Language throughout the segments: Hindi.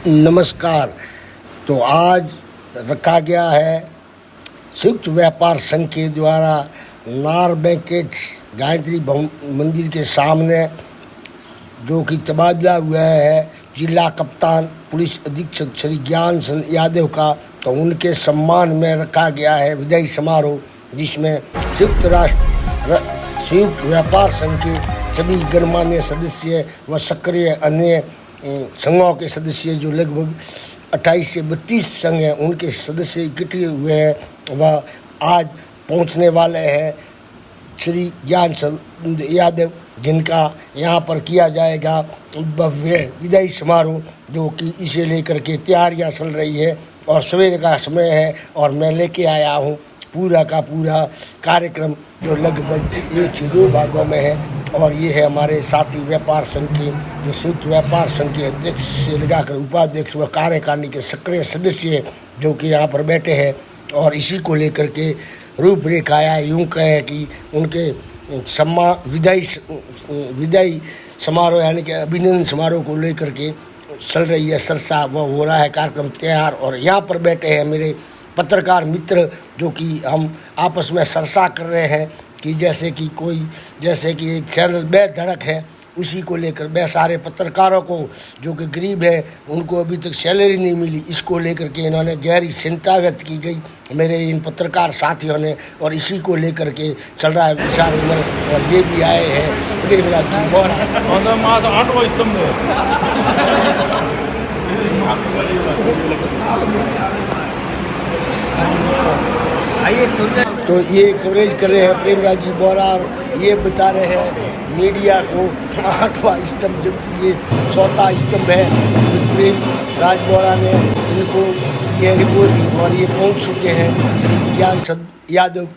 नमस्कार। तो आज रखा गया है संयुक्त व्यापार संघ के द्वारा नार बैंकेट्स गायत्री मंदिर के सामने जो कि तबादला हुआ है जिला कप्तान पुलिस अधीक्षक श्री ज्ञान चंद यादव का, तो उनके सम्मान में रखा गया है विदाई समारोह, जिसमें संयुक्त व्यापार संघ के सभी गणमान्य सदस्य व सक्रिय अन्य संघों के सदस्य जो लगभग 28 से 32 संघ हैं उनके सदस्य इकट्ठे हुए हैं। वह आज पहुंचने वाले हैं श्री ज्ञान चंद यादव, जिनका यहाँ पर किया जाएगा भव्य विदाई समारोह, जो कि इसे लेकर के तैयारियाँ चल रही है और सवेरे का समय है और मैं लेके आया हूँ पूरा का पूरा कार्यक्रम जो लगभग 1 से 2 भागों में है। और ये है हमारे साथी व्यापार संघ के जो संयुक्त व्यापार संघ के अध्यक्ष से लगाकर उपाध्यक्ष व कार्यकारिणी के सक्रिय सदस्य जो कि यहाँ पर बैठे हैं, और इसी को लेकर के रूपरेखाया यूँ कहें कि उनके विदाई समारोह यानी कि अभिनंदन समारोह को लेकर के चल रही है सरसा, वह हो रहा है कार्यक्रम तैयार। और यहाँ पर बैठे हैं मेरे पत्रकार मित्र जो कि हम आपस में सरसा कर रहे हैं कि जैसे कि एक चैनल बेधड़क है, उसी को लेकर सारे पत्रकारों को जो कि गरीब है उनको अभी तक सैलरी नहीं मिली, इसको लेकर के इन्होंने गहरी चिंता व्यक्त की गई मेरे इन पत्रकार साथियों ने, और इसी को लेकर के चल रहा है विचार विमर्श। और ये भी आए हैं प्रेमराज जी बोरा। तो ये कवरेज कर रहे हैं प्रेमराज जी बोरा, और ये बता रहे हैं मीडिया को 8वां स्तंभ, जबकि ये 4था स्तंभ है। प्रेमराज बोरा ने इनको ये रिपोर्ट दी और ये पहुंच चुके हैं श्री ज्ञान चंद यादव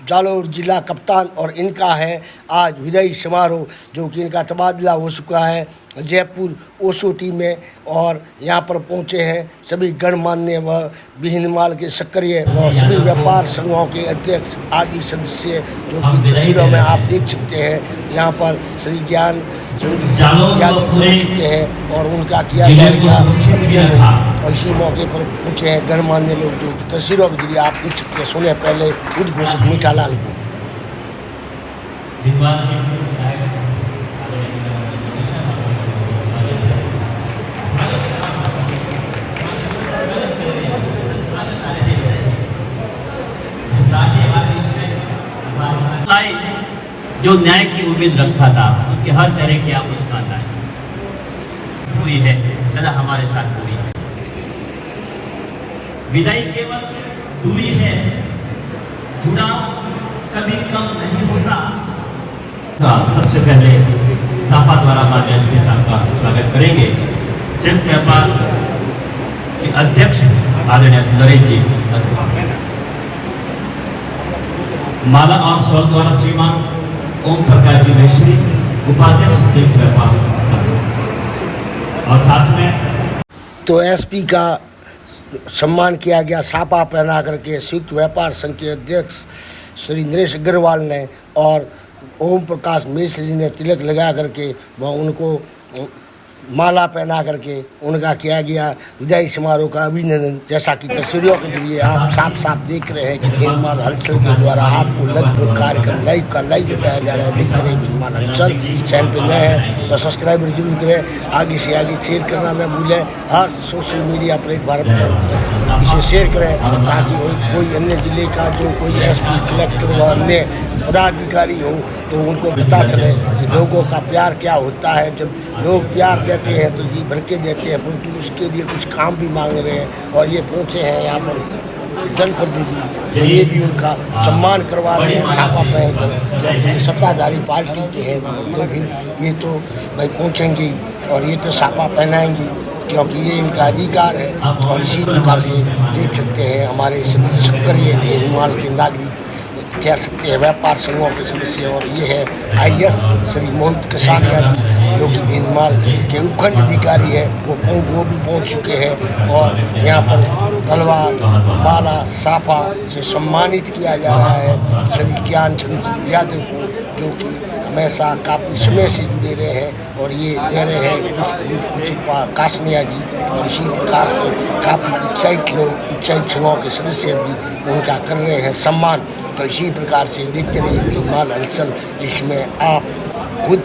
जालौर जिला कप्तान, और इनका है आज विदाई समारोह जो कि इनका तबादला हो चुका है जयपुर ओसोटी में। और यहाँ पर पहुँचे हैं सभी गणमान्य व बिहिनमाल के सक्रिय व सभी व्यापार संघों के अध्यक्ष आदि सदस्य जो कि तस्वीरों में आप देख सकते हैं। यहाँ पर श्री ज्ञान चंद यादव पहुँच चुके हैं और उनका किया जाएगा अभिनंदन, और इसी मौके पर पहुँचे हैं गणमान्य लोग जो कि तस्वीरों के जरिए आप देख सकते हैं। सुने पहले उद्घोषित मीठालाल को। जो न्याय की उम्मीद रखता था उनके हर चेहरे की आप मुस्कान आए पूरी है, सदा हमारे साथ पूरी है। विदाई केवल दूरी है, जुड़ाव कभी कम नहीं होता। सबसे पहले साफा द्वारा माननीय एसपी साहब का स्वागत करेंगे। संयुक्त व्यापार के अध्यक्ष आदरणीय नरेश जी, माला और शॉल द्वारा श्रीमान ओम प्रकाश जी महेश्वरी उपाध्यक्ष संयुक्त व्यापार संघ, और साथ में तो एसपी का सम्मान किया गया सापा पहना करके संयुक्त व्यापार संघ के अध्यक्ष श्री नरेश अग्रवाल ने, और ओम प्रकाश महेश्वरी ने तिलक लगा करके वह उनको माला पहना करके उनका किया गया विदाई समारोह का अभिनंदन। जैसा कि तस्वीरों के जरिए आप साफ साफ देख रहे हैं कि भीनमाल हलचल के द्वारा आपको लगभग कार्यक्रम लाइव बताया जा रहा है। देखते रहे भीनमाल हलचल। चैनल पे नए हैं तो सब्सक्राइबर जरूर करें, आगे से आगे शेयर करना न भूलें। हर सोशल मीडिया प्लेटफार्म पर इसे शेयर करें ताकि कोई अन्य जिले का जो कोई एसपी कलेक्टर व अन्य पदाधिकारी हो तो उनको पता चले कि लोगों का प्यार क्या होता है। जब लोग प्यार देते हैं तो जी भर के देते हैं, परंतु उसके लिए कुछ काम भी मांग रहे हैं। और ये पहुँचे हैं यहाँ पर जनप्रतिनिधि, तो ये भी उनका सम्मान करवा रहे हैं साफा पहनकर, क्योंकि सत्ताधारी पार्टी के हैं तो फिर ये तो भाई पहुँचेंगे और ये तो साफा पहनाएंगे क्योंकि ये इनका अधिकार है। और इसी प्रकार से देख सकते हैं हमारे सभी सक्रिय भीनमाल के नागरिक कह सकते हैं व्यापार संघों के सदस्य। और ये है IAS श्री मोहित कसानिया जी जो कि भीनमाल के उपखंड अधिकारी है, वो भी पहुंच चुके हैं। और यहाँ पर तलवार माला साफा से सम्मानित किया जा रहा है श्री ज्ञान चंद यादव को, जो कि हमेशा काफ़ी समय से जुड़े रहे हैं। और ये दे रहे हैं कुछ कासनिया जी और इसी प्रकार से काफ़ी उत्साहित लोग, उत्साहित संघों के सदस्य भी उनका कर रहे हैं सम्मान। तो इसी प्रकार से देखते रहिए भीनमाल हलचल, जिसमें आप खुद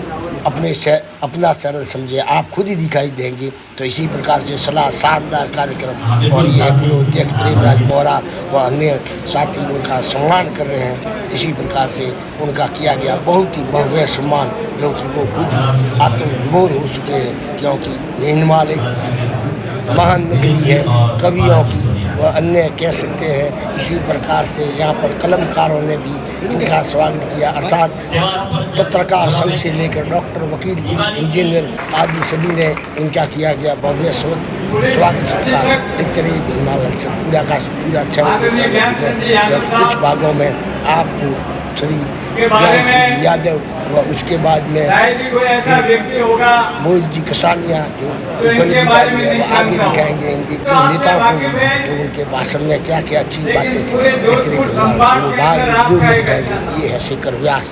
अपना सरल समझिए, आप खुद ही दिखाई देंगे। तो इसी प्रकार से सलाह शानदार कार्यक्रम, और यह पूर्व अध्यक्ष प्रेमराज बोरा व अन्य साथी उनका सम्मान कर रहे हैं। इसी प्रकार से उनका किया गया बहुत ही भव्य सम्मान, क्योंकि वो खुद आत्मविभोर हो चुके हैं, क्योंकि भीनमाल एक महान नगरी है कवियों की, वह अन्य कह सकते हैं। इसी प्रकार से यहाँ पर कलमकारों ने भी इनका स्वागत किया, अर्थात पत्रकार संघ से लेकर डॉक्टर, वकील, इंजीनियर आदि सभी ने इनका किया गया भव्य स्वागत सत्कार। देखते रहिए भीनमाल हलचल पूरा का पूरा जब कुछ भागों में आपको श्री ज्ञान सिंह यादव व उसके बाद में मोहित जी कसानिया जो अधिकारी है, वो आगे दिखाएंगे इन नेताओं को तो उनके भाषण में क्या क्या अच्छी बातें थी, वो भाग में दिखाएंगे। ये है शेखर व्यास।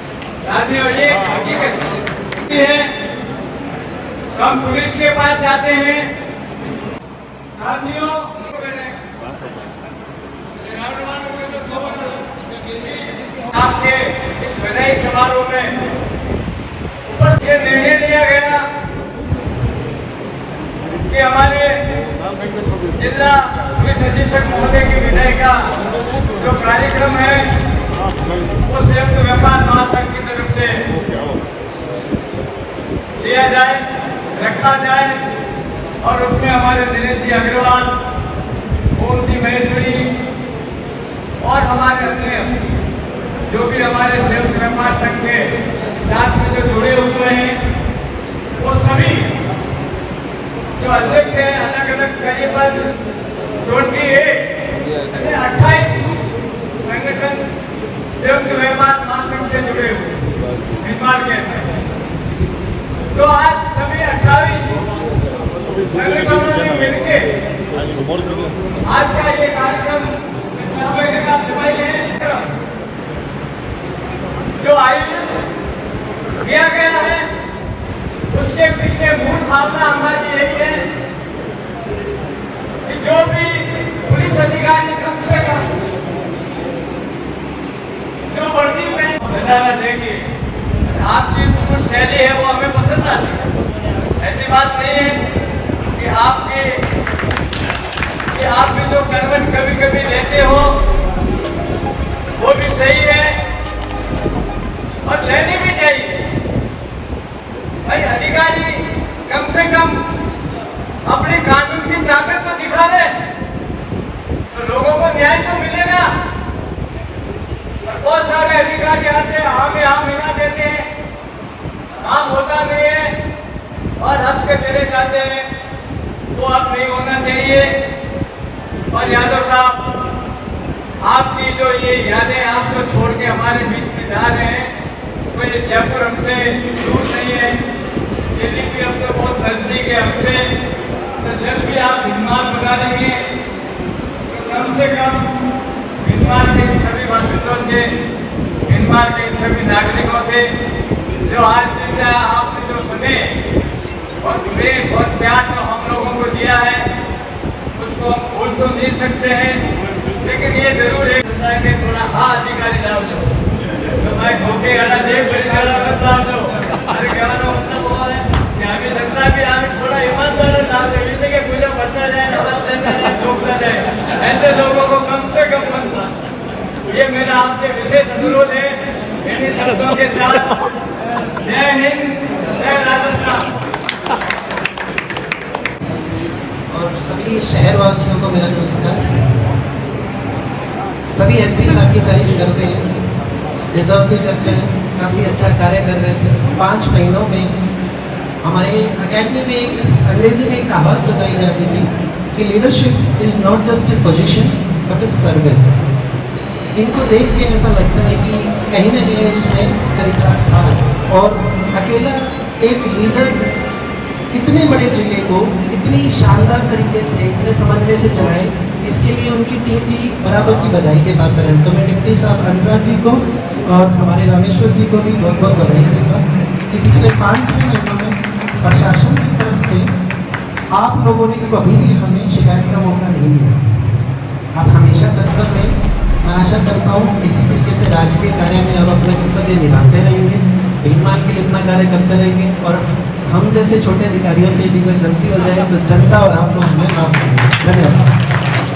हम पुलिस के पास जाते हैं साथियों, आपके इस बधाई समारोह में उपस्थित निर्णय लिया गया कि हमारे जिला पुलिस अधीक्षक महोदय की विदाई का जो कार्यक्रम है वो संयुक्त व्यापार महासंघ की तरफ से लिया जाए, रखा जाए, और उसमें हमारे दिनेश जी अग्रवाल, ओम जी महेश्वरी और हमारे अन्य जो भी हमारे संयुक्त व्यापार संघ के साथ में जो जुड़े हुए हैं, वो सभी जो अध्यक्ष हैं अलग अलग करीबन 28 संगठन संयुक्त व्यापार महासंघ से जुड़े हुए भीनमाल के अंदर। तो आज सभी 28 संगठनों ने मिलकर आज का ये कार्यक्रम जो आयोजन किया गया है, उसके पीछे मूल भावना हमारी यही है कि जो भी पुलिस अधिकारी कम से कम जो वर्दी में नजारा देंगे, आपकी जो शैली है वो हमें पसंद आती है। ऐसी बात नहीं है कि आप भी जो करवट कभी कभी लेते हो वो भी सही है और लेनी भी चाहिए। भाई अधिकारी कम से कम अपनी कानून की ताकत तो दिखावे, तो लोगों को न्याय तो मिलेगा। और बहुत सारे अधिकारी आते हैं, हाँ मिला देते हैं, काम होता नहीं है और हंस के चले जाते हैं। वो अब नहीं होना चाहिए। और यादव साहब, आपकी जो ये यादें आपको छोड़ के हमारे बीच में जा रहे हैं, तो ये जयपुर हमसे दूर नहीं है, दिल्ली भी हमसे बहुत नजदीक है हमसे। तो जब भी आप भीनमाल बना लेंगे तो कम से कम भीनमाल के सभी बासिंदों से, भीनमाल के सभी नागरिकों से जो आज चर्चा आपने जो सुने और प्रेम और प्यार जो हम लोगों को दिया है, उसको हम भूल तो नहीं सकते हैं। लेकिन ये जरूर एक कि थोड़ा अधिकारी जाओ जो तो मैं धोखे वाला देख बदलाव दो। अरे कहना मतलब वो है कि हमें लगता है कि हमें थोड़ा ईमानदार डाल दे, जैसे कि पूजा बढ़ता जाए, नमस्ते जाए, ठोकता जाए, ऐसे लोगों को कम से कम बनना। ये मेरा आपसे विशेष अनुरोध है। मेरी शब्दों के साथ जय हिंद, जय राजस्थान। और सभी शहरवासियों को मेरा नमस्कार। सभी एसपी साहब की तारीफ करते हैं, डिजर्व भी करते हैं, काफ़ी अच्छा कार्य कर रहे थे। 5 महीनों में हमारे अकेडमी में एक अंग्रेजी में एक कहावत बताई जाती थी कि leadership is not just a position but a service. इनको देख के ऐसा लगता है कि कहीं ना कहीं उसमें चरितार्थ था। और अकेला एक लीडर इतने बड़े जिले को इतनी शानदार तरीके से, इतने समन्वय से चलाए, इसके लिए उनकी टीम भी बराबर की बधाई के पात्र है। तो मैं डिप्टी साहब अनुराग जी को और हमारे रामेश्वर जी को भी बहुत बहुत बधाई दूंगा कि पिछले 5 महीनों में प्रशासन की तरफ से आप लोगों ने कभी भी हमें शिकायत का मौका नहीं दिया। आप हमेशा तत्पर रहे। मैं आशा करता हूँ इसी तरीके से राजकीय कार्य में अब अपने कर्तव्य निभाते रहेंगे, भीनमाल के लिए अपना कार्य करते रहेंगे, और हम जैसे छोटे अधिकारियों से यदि कोई गलती हो जाए तो जनता और आप लोग हमें माफ करें। धन्यवाद।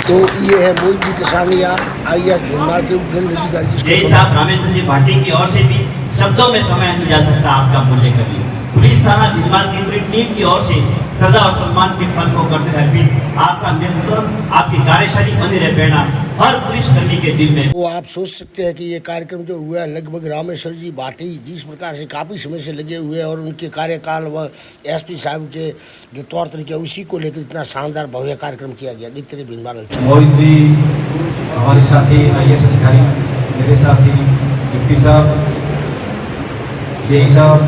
तो ये है मोहित जी किसानिया IAS भीनमाल के उपखंड अधिकारी जिसको जय सुना। साहब रामेश्वर जी भाटी की ओर से भी शब्दों में समय नहीं जा सकता आपका मूल्य करिए। पुलिस थाना भीनमाल की पूरी टीम की ओर से श्रद्धा और सम्मान के फल को करते हैं अर्पित। आपका नेतृत्व, आपकी कार्यशैली बनी रहे प्रेरणा हर पुलिस कर्मी के दिल में। वो आप सोच सकते हैं कि ये कार्यक्रम जो हुआ है लगभग रामेश्वर जी भाटी जिस प्रकार से काफ़ी समय से लगे हुए हैं और उनके कार्यकाल व SP साहब के जो तौर तरीके उसी को लेकर इतना शानदार भव्य कार्यक्रम किया गया। देखते रहे भीनमाल। मोहित जी हमारे साथी IAS अधिकारी, मेरे साथी डिप्टी साहब, CI साहब,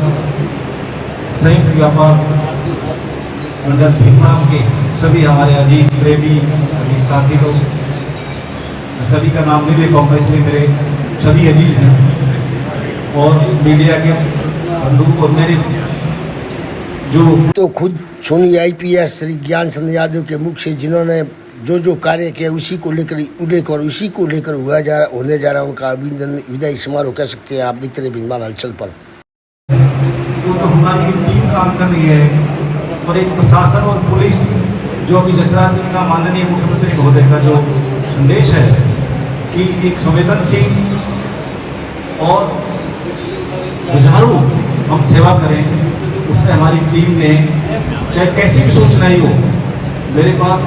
संयुक्त व्यापार मंडल भीनमाल के सभी हमारे अजीज प्रेमी, अजीज साथी लोग, मैं सभी का नाम नहीं ले पाऊंगा इसलिए मेरे सभी अजीज हैं, और मीडिया के बंधु और मेरे जो तो खुद सोनी IPS श्री ज्ञान चंद यादव के मुख से जिन्होंने जो कार्य किया उसी को लेकर उसी को लेकर होने जा रहा है उनका अभिनंदन विदाई समारोह कह सकते हैं। आप देखते रहे भीनमाल हलचल पर। तो हमारी टीम काम कर रही है, और एक प्रशासन और पुलिस जो अभी जसराज जी का माननीय मुख्यमंत्री महोदय का जो संदेश है कि एक संवेदनशील और जुझारू हम सेवा करें, उसमें हमारी टीम ने चाहे कैसी भी सूचना ही हो, मेरे पास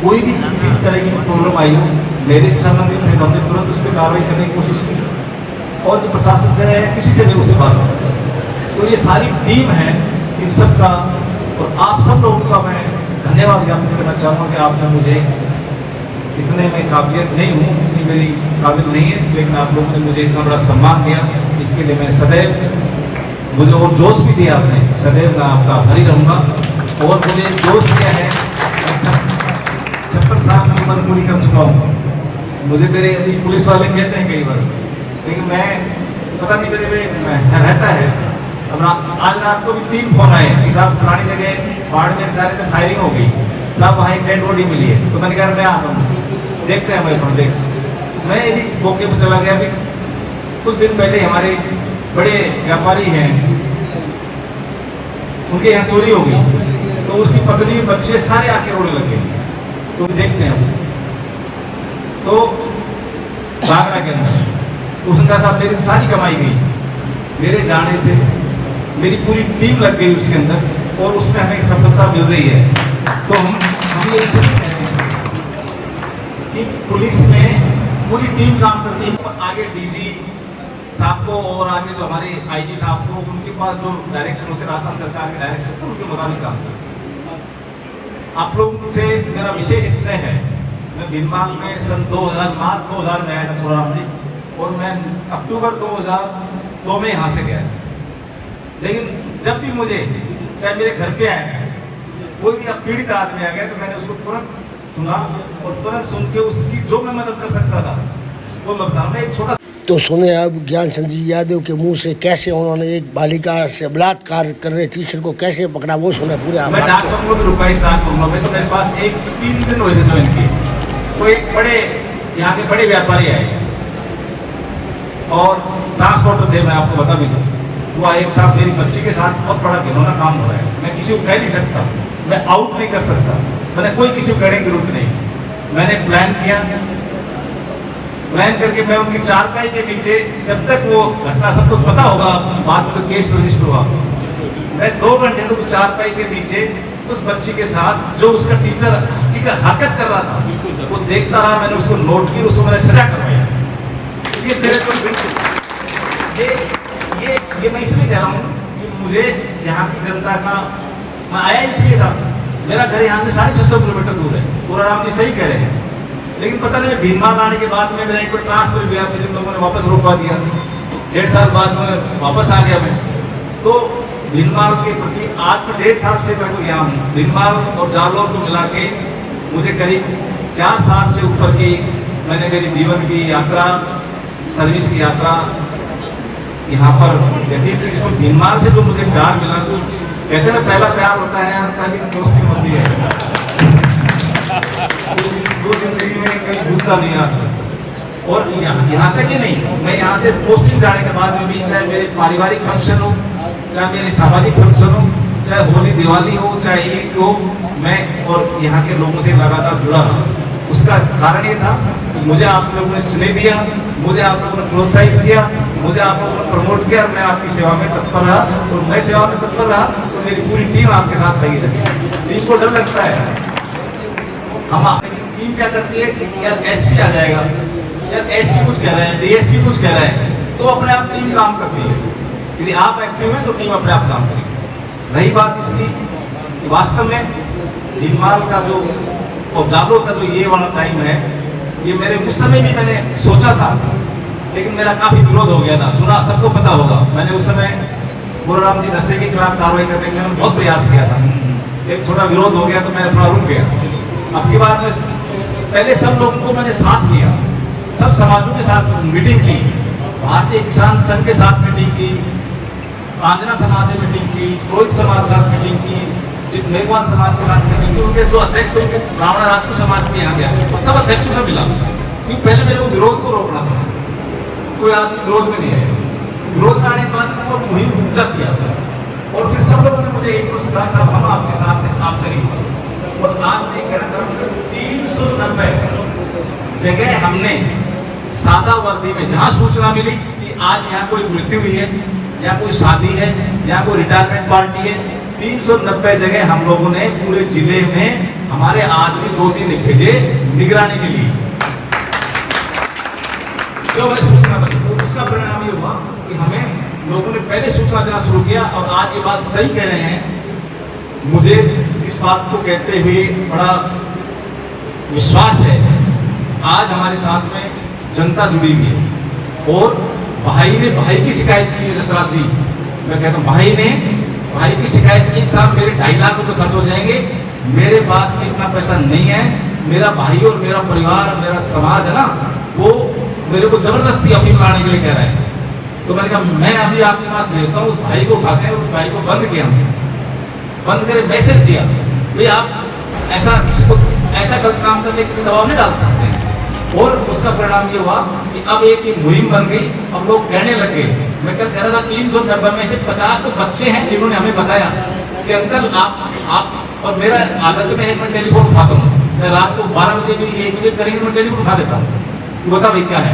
कोई भी किसी भी तरह की प्रॉब्लम आई हो, मेरे से संबंधित है तो हमने तुरंत उस पर कार्रवाई करने की कोशिश की, और जो प्रशासन से है किसी से भी उससे बात हो। तो ये सारी टीम है इन सब का, और आप सब लोगों का मैं धन्यवाद ज्ञापन करना चाहूँगा कि आपने मुझे, इतने मैं काबिलियत नहीं हूँ, इतनी मेरी काबिल नहीं है, लेकिन आप लोगों ने मुझे इतना बड़ा सम्मान दिया, इसके लिए मैं सदैव, मुझे और जोश भी दिया आपने, सदैव मैं आपका आभारी रहूँगा। और मुझे जोश दिया है, 56 साल की उम्र पूरी कर चुका हूँ। मुझे मेरे अभी पुलिस वाले कहते हैं कई बार, लेकिन मैं पता नहीं मेरे में रहता है। अब आज रात को भी 3 फोन आए कि साहब पुरानी जगह बाड़मेर सारे से फायरिंग हो गई, साहब वहाँ एक डेड बॉडी मिली है। तो मैंने कहा मैं आ रहा हूँ, देखते हैं मैं देख मैं यदि मौके पर चला गया। अभी कुछ दिन पहले हमारे बड़े व्यापारी हैं, उनके यहाँ चोरी हो गई, तो उसकी पत्नी बच्चे सारे आके रोने लगे। तो देखते हैं तो बागरा के अंदर उसने कहा साहब मेरी सारी कमाई गई, मेरे जाने से मेरी पूरी टीम लग गई उसके अंदर, और उसमें हमें सफलता मिल रही है। तो हम ये इसलिए कहते हैं कि पुलिस में पूरी टीम काम करती है। आगे DG साहब को और आगे जो हमारे IG साहब को, उनके पास जो डायरेक्शन होते, राजस्थान सरकार के डायरेक्शन होते, उनके मुताबिक काम करते हैं। आप लोगों से मेरा विशेष स्नेह है। मैं भीनमाल में सन 2000 मार्च 2000 में आया था प्रोग्राम में, और मैं अक्टूबर 2002 में यहाँ से गया। लेकिन जब भी मुझे, चाहे मेरे घर पे आए, कोई भी पीड़ित आदमी आ गया, तो मैंने उसको तुरंत सुना, और तुरंत सुन के उसकी जो मैं मदद कर सकता था वो मैं बता। मैं एक छोटा तो सुने अब ज्ञान चंद जी यादव के मुंह से कैसे उन्होंने एक बालिका से बलात्कार कर रहे टीचर को कैसे पकड़ा, वो सुने पूरे। मैं डाक बंगलों में रुका, इस डाक बंगलों में, तो मेरे पास 3 दिन हुए थे ज्वाइन किए। तो एक बड़े यहाँ के बड़े व्यापारी आए और ट्रांसपोर्टर थे, मैं आपको बता भी दूँ। वो एक साहब मेरी बच्ची के साथ बहुत बड़ा घिनौना काम हो रहा है, मैं किसी को कह नहीं सकता, मैं आउट नहीं कर सकता, मैंने कोई किसी को कहने की जरूरत नहीं। मैंने प्लान किया, प्लान करके मैं उनकी चारपाई के नीचे, जब तक वो घटना सबको पता होगा, बाद में तो केस रजिस्टर हुआ, मैं 2 घंटे तक उस चारपाई के नीचे उस बच्ची के साथ, जो उसका टीचर हरकत कर रहा था, वो देखता रहा। मैंने उसको नोट किया, उसको मैंने सजा करवाया। ये मेरे को बिल्कुल ये मैं इसलिए कह रहा हूँ कि मुझे यहाँ की जनता का, मैं आया इसलिए था, मेरा घर यहाँ से 650 किलोमीटर दूर है, पूरा राम जी सही कह रहे हैं। लेकिन पता नहीं भीनमाल आने के बाद में मेरा एक बार ट्रांसफर हुआ, फिर इन लोगों ने वापस रोकवा दिया, 1.5 साल बाद में वापस आ गया मैं। तो भीनमाल के प्रति आज में 1.5 साल से मैं यहाँ हूँ। भीनमाल और जालौर को मिला के मुझे करीब 4 साल से ऊपर की मैंने मेरी जीवन की यात्रा, सर्विस की यात्रा यहाँ पर व्यतीत की। इसमें भीनमाल से जो मुझे प्यार मिला, कहते हैं ना पहला प्यार होता है यार, पहली दोस्ती होती है, वो जिंदगी में कहीं भूलता नहीं आता। और यहाँ तक ही नहीं, मैं यहाँ से पोस्टिंग जाने के बाद में भी, चाहे मेरे पारिवारिक फंक्शन हो, चाहे मेरे सामाजिक फंक्शन हो, चाहे होली दिवाली हो, चाहे ईद हो, मैं और यहाँ के लोगों से लगातार जुड़ा रहा। उसका कारण ये था कि मुझे आप लोगों ने स्नेह दिया, मुझे आप लोगों ने प्रोत्साहित किया, मुझे आप लोगों ने प्रमोट किया, मैं आपकी सेवा में तत्पर रहा, और मैं सेवा में तत्पर रहा तो मेरी पूरी टीम आपके साथ लगी रही। टीम को डर लगता है, हम टीम क्या करती है कि यार एसपी आ जाएगा, यार एसपी कुछ कह रहे हैं, डीएसपी कुछ कह रहे हैं, तो अपने आप टीम काम करती है। यदि आप एक्टिव हैं तो टीम अपने आप काम करेगी। रही बात इसकी कि वास्तव में भीनमाल का जो और जागरूक का जो ये वाला टाइम है, ये मेरे उस समय भी मैंने सोचा था, लेकिन मेरा काफी विरोध हो गया था। सुना, सबको पता होगा, मैंने उस समय बोराराम जी नशे के खिलाफ कार्रवाई करने के लिए बहुत प्रयास किया था। एक थोड़ा विरोध हो गया तो मैं थोड़ा रुक गया। अब की बार में पहले सब लोगों को मैंने साथ लिया, सब समाजों के साथ मीटिंग की, भारतीय किसान संघ के साथ मीटिंग की, आंजना समाज से मीटिंग की, रोहित समाज के साथ मीटिंग की, मेघवान समाज के साथ मीटिंग की, उनके जो अध्यक्ष थे उनके ब्राह्मण राजपूत समाज के यहाँ गया और सब अध्यक्षों से मिला, क्योंकि पहले मेरे को विरोध को रोकना था। कोई आदमी विरोध में नहीं है, विरोध में आने के बाद वो मुहिम ऊंचा किया था और फिर सब लोगों ने मुझे एक सुधार साहब हम आपके साथ हैं, आप करिए। और आज मैं कहना चाहूँगा 390 जगह हमने सादा वर्दी में जहाँ सूचना मिली कि आज यहाँ कोई मृत्यु हुई है, यहाँ कोई शादी है, यहाँ कोई रिटायरमेंट पार्टी है, 390 जगह हम लोगों ने पूरे जिले में हमारे आदमी 2-3 भेजे निगरानी के लिए। जो मैं सूचना बनी, तो उसका परिणाम ये हुआ कि हमें लोगों ने पहले सूचना देना शुरू किया और आज ये बात सही कह रहे हैं। मुझे इस बात को कहते हुए बड़ा विश्वास है, आज हमारे साथ में जनता जुड़ी हुई है और भाई ने भाई की शिकायत की है। जसराज जी, मैं कहता हूँ भाई ने भाई की शिकायत की, साहब मेरे 2.5 लाख रुपए खर्च हो जाएंगे, मेरे पास इतना पैसा नहीं है, मेरा भाई और मेरा परिवार, मेरा समाज है ना, वो मेरे को जबरदस्ती अफीम लाने के लिए कह रहा है। तो मैंने कहा मैं अभी आपके पास भेजता हूँ, उस भाई को उठाते हैं, उस भाई को बंद किया, बंद करे मैसेज दिया भाई आप ऐसा किसी को ऐसा गलत काम करने के दबाव नहीं डाल सकते। और उसका परिणाम ये हुआ कि अब एक ही मुहिम बन गई, अब लोग कहने लगे। मैं कल कह रहा था 390 में से 50 तो बच्चे हैं जिन्होंने हमें बताया कि अंकल आप और मेरा आदत में है, मैं टेलीफोन उठाता हूँ, मैं रात को 12 बजे भी 1 बजे करेंगे मैं टेलीफोन उठा देता हूँ, बता भाई क्या है,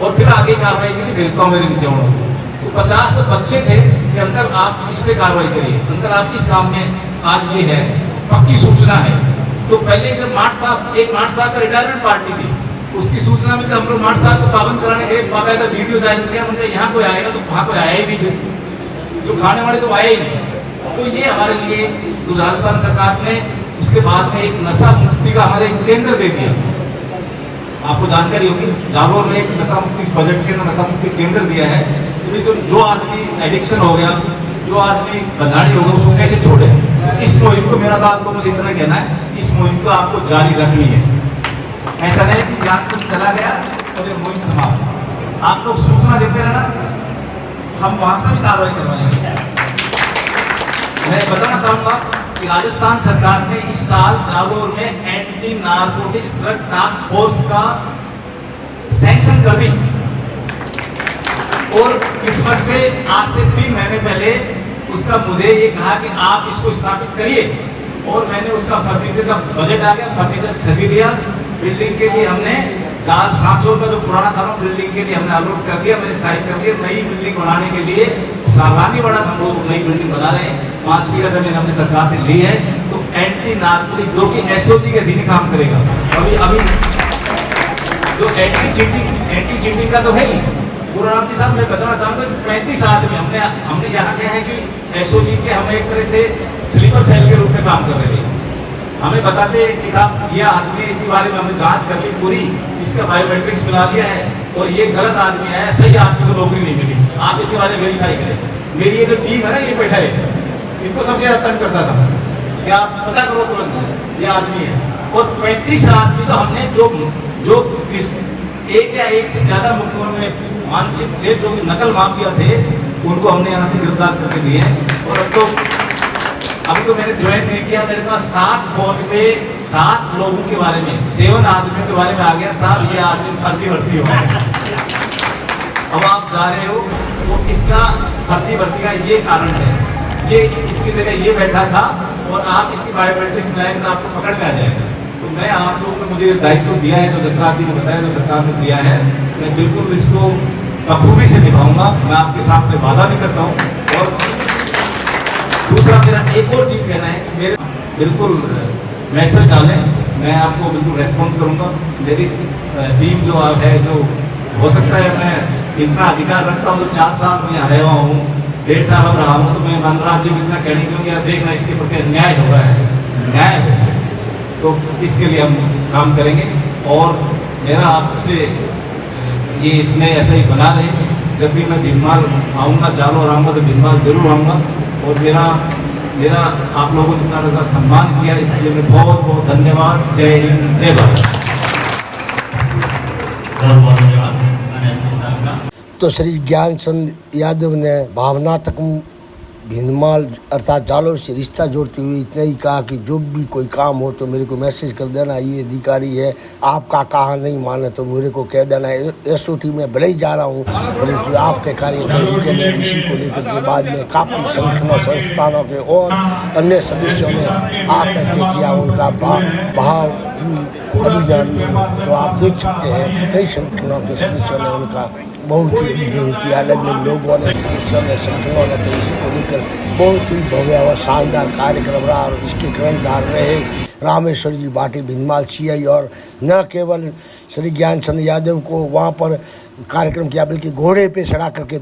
और फिर आगे कार्रवाई के लिए भेजता हूँ मेरे नीचे वालों को। तो 50 तो बच्चे थे कि अंकल आप इस पे कार्रवाई करिए, अंकल आप इस काम में आज ये है, पक्की सूचना है। तो पहले जब माठ साहब का रिटायरमेंट पार्टी थी, उसकी सूचना में हम लोग माठ साहब को पाबंद कराने के लिए बाकायदा वीडियो जारी किया, मुझे यहाँ कोई आएगा तो वहाँ कोई आया ही नहीं, जो खाने वाले तो आया ही नहीं। तो ये हमारे लिए तो राजस्थान सरकार ने उसके बाद में एक नशा मुक्ति का हमारे केंद्र दे दिया। आपको जानकारी होगी, जालोर में एक नशा मुक्ति इस बजट के अंदर नशा मुक्ति केंद्र दिया है। जो आदमी एडिक्शन हो गया, जो आदमी बंधाड़ी हो गया, उसको कैसे छोड़े। इस मुहिम को मेरा तो आप लोगों से इतना कहना है, इस मुहिम को आपको जारी रखनी है। ऐसा नहीं कि जान कुछ चला गया और ये मुहिम समाप्त। आप लोग सूचना देते रहना, हम वहां से भी कार्रवाई करवाएंगे। मैं बताना चाहूंगा कि राजस्थान सरकार ने इस साल जालोर में anti narcotics drug task force का सैंक्शन कर दी और किस्मत से आज से 3 महीने पहले उसका मुझे ये कहा कि आप इसको स्थापित करिए और मैंने उसका फर्नीचर का बजट आ गया, फर्नीचर खरीद लिया। बिल्डिंग के लिए हमने 400 का जो पुराना था बिल्डिंग के लिए हमने अलॉट कर दिया, मैंने साइन कर दिया। नई बिल्डिंग बनाने के लिए सालानी बड़ा हम लोग नई बिल्डिंग बना रहे हैं, 5 बीघा जमीन हमने सरकार से ली है। तो एंटी नार्कोटिक जो कि एसओजी के अधीन काम करेगा। अभी जो एंटी चीटिंग का तो है ही। गुरुराम जी साहब, मैं बताना चाहूंगा कि 35 आदमी हमने यहाँ क्या है कि एसओजी के हम एक तरह से स्लीपर सेल के रूप में काम कर रहे थे। हमें बताते कि साहब ये आदमी, इसके बारे में हमने जांच कर ली पूरी, इसका बायोमेट्रिक्स मिला दिया है और ये गलत आदमी है, सही आदमी को नौकरी नहीं मिली, आप इसके बारे में वेरीफाई करें। मेरी ये जो टीम है ना, ये बैठा है, इनको सबसे ज्यादा तंग करता था कि आप पता करो तुरंत ये आदमी है। और 35 आदमी तो हमने जो एक या एक से ज्यादा मुकदमों में मानसिक से जो नकल माफिया थे, उनको हमने यहाँ से गिरफ्तार करके दिए। और अब तो अभी तो मैंने ज्वाइन नहीं किया, मेरे पास 7 फोन पे 7 लोगों के बारे में, 7 आदमियों के बारे में आ गया, साहब ये आदमी फर्जी भर्ती हो गया। अब आप जा रहे हो तो इसका फर्जी भर्ती का ये कारण है, ये इसकी जगह ये बैठा था और आप इसकी बायोमेट्रिक्स मिलाएंगे तो आपको पकड़ में आ जाएगा। तो मैं आप लोगों ने मुझे दायित्व दिया है, जो जसराज जी ने बताया, जो सरकार ने दिया है, मैं बिल्कुल इसको बखूबी से निभाऊंगा। मैं आपके सामने वादा भी करता हूँ। और दूसरा मेरा एक और चीज़ कहना है कि मेरे बिल्कुल मैसेज डालें, मैं आपको बिल्कुल रेस्पॉन्स करूँगा। मेरी टीम जो है, जो हो सकता है मैं इतना अधिकार रखता हूँ, तो 4 साल में आया हुआ हूँ, 1.5 साल अब रहा हूँ, तो मैं वनराज जी को इतना कहने क्योंकि यार देखना इसके प्रति अन्याय हो रहा है, न्याय हो, तो इसके लिए हम काम करेंगे। और मेरा आपसे ये स्नेह ऐसा ही बना रहे। जब भी मैं भीनमाल आऊँगा, जालोर आऊँगा, तो भीनमाल जरूर आऊँगा। और मेरा आप लोगों ने इतना ज़्यादा सम्मान किया, इसके लिए मैं बहुत बहुत धन्यवाद। जय हिंद, जय भारत। बहुत बहुत धन्यवाद एसपी साहब का। तो श्री ज्ञानचंद यादव ने भावनात्मक भीनमाल अर्थात जालोर से रिश्ता जोड़ते हुए इतना ही कहा कि जो भी कोई काम हो तो मेरे को मैसेज कर देना, ये अधिकारी है, आपका कहा नहीं माने तो मेरे को कह देना। एसओटी में भले ही जा रहा हूँ, परंतु आपके कार्य के रुके नहीं। इसी को लेकर के बाद में काफ़ी संगठनों संस्थानों के और अन्य सदस्यों ने आकर के किया उनका भाव अभिनंदन। तो आप देख सकते हैं कि कई संगठनों के सदस्यों ने उनका बहुत ही अभिनंदन किया, अलग अलग लोगों ने, सदस्यों ने, संगठनों ने। तो इसी को लेकर बहुत ही भव्य और शानदार कार्यक्रम रहा और इसके कर्णधार रहे रामेश्वर जी भाटी भीनमाल सीआई। और न केवल श्री ज्ञानचंद यादव को वहाँ पर कार्यक्रम किया, बल्कि घोड़े पे चढ़ा करके